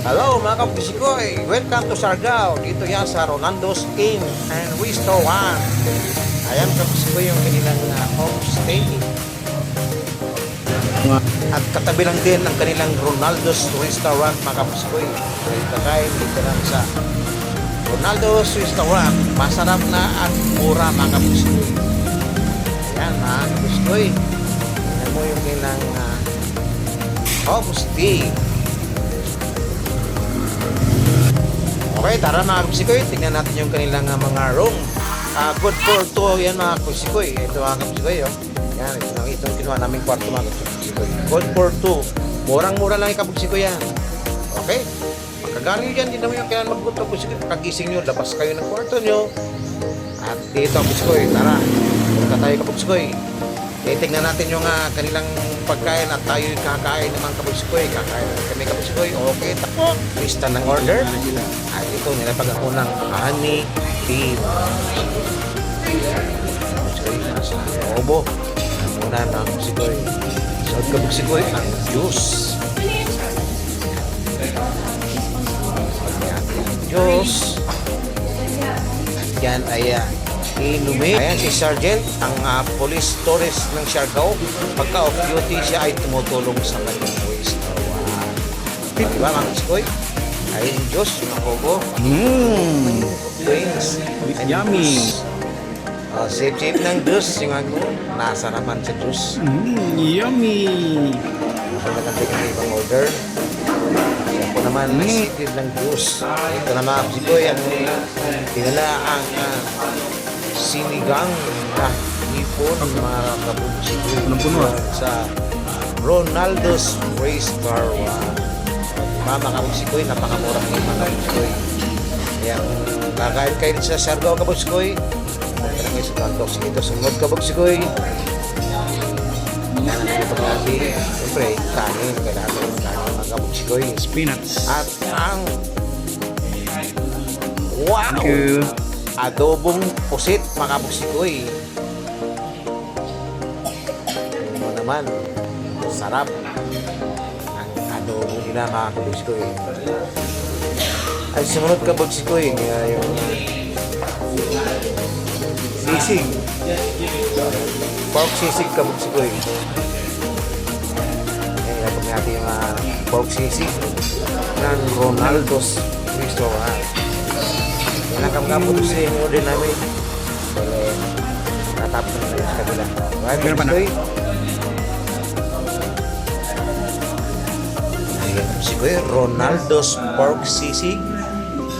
Hello mga kabisikoy! Welcome to Siargao. Dito yan sa Ronaldo's Inn and Restaurant. Ayan kabisikoy yung kanilang homestay. At katabi lang din ang kanilang Ronaldo's Restaurant mga kabisikoy. Kakain dito lang sa Ronaldo's Restaurant. Masarap na at mura mga kabisikoy. Ayan mga kabisikoy. Ayan mo yung kanilang homestay. Okay, tara mga kabisikoy. Tingnan natin yung kanilang mga room. Good for 2 yan mga kabisikoy. Ito mga kabisikoy. Oh. Yan, itong kinuha naming kwarto mga kabisikoy. Good for 2. Murang-mura lang yung kabisikoy yan. Okay? Kagaling yan, hindi naman yung kailangan mag-good kabisikoy. Pagkagising nyo, labas kayo ng kwarto nyo. At dito kabisikoy. Tara, punta tayo kabisikoy. Tingnan natin yung kanilang pagkain at tayo kakain ng mga kabisikoy. Kakain kami kabisikoy. Okay, tapo. Lista ng order. At ito, nilapag ako ng honey beef. Kabisikoy, nasa obo. Muna ng kabisikoy. So, kabisikoy, ang juice. Juice. Yan ay inumin. Ayan si Sergeant, ang police tourist ng Siargao. Pagka off duty siya ay tumutulong sa kanyang restaurant. Diba mga kabisikoy? Ayun Diyos, makogo. Wings. Yummy. Safe ng Diyos. Yung nasa naman sa Diyos. Yummy. Nagkantay kami ibang order. Yan po naman, safe ng Diyos. Ito na mga kabisikoy, ang tinala ang sinigang na hipon mga kabisikoy sa Ronaldo's Restaurant. Mga kabisikoy, napakamurang yung mga kabisikoy. Kaya kakain kayo sa Siargao kabisikoy. Kaya lang sa kanto. Sige ito, sunod kabisikoy. Yan ang ito natin. Siyempre, kanin. Kailangan ng kanin mga kabisikoy. Peanuts. At ang wow! Thank you. Adobong pusit mga kabisikoy. Ano naman, sarap ang adobo nila mga kabisikoy. Ay sumunod kabisikoy yung sisig, pork sisig kabisikoy. Ayan, napag natin yung pork sisig ng Ronaldo's Restaurant. Yan ang kamukha po sa order namin. Natapos na sa kabila. Meron pa na? Ayan, kabisikoy, Ronaldo's pork sisig,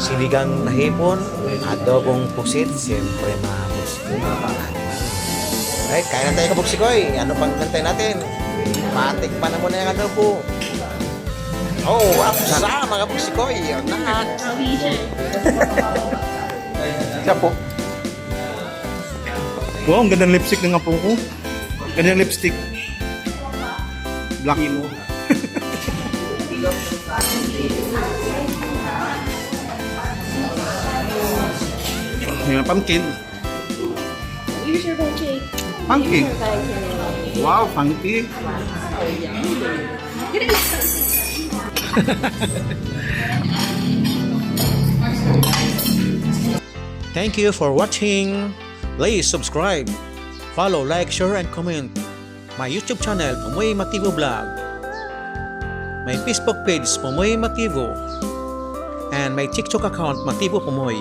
sinigang na hipon, adobong pusit, siyempre mga kabisikoy. Alright, kain na tayo kabisikoy. Ano pang gantay natin? Matikpan na muna yung adobo. Oh, apsa mga kabisikoy. Yun na. Siya po. Wow, ang ganda ng lipstick ng apo ko. Ganda ng lipstick. Black mo. Yung pumpkin. Here's your pancake. Pumpkin. Here's your pancake. Wow, pumpkin. Thank you for watching. Please subscribe, follow, like, share, and comment. My YouTube channel, Pumoy Mativo Vlog. My Facebook page, Pumoy Mativo. And my TikTok account, Mativo Pumoy.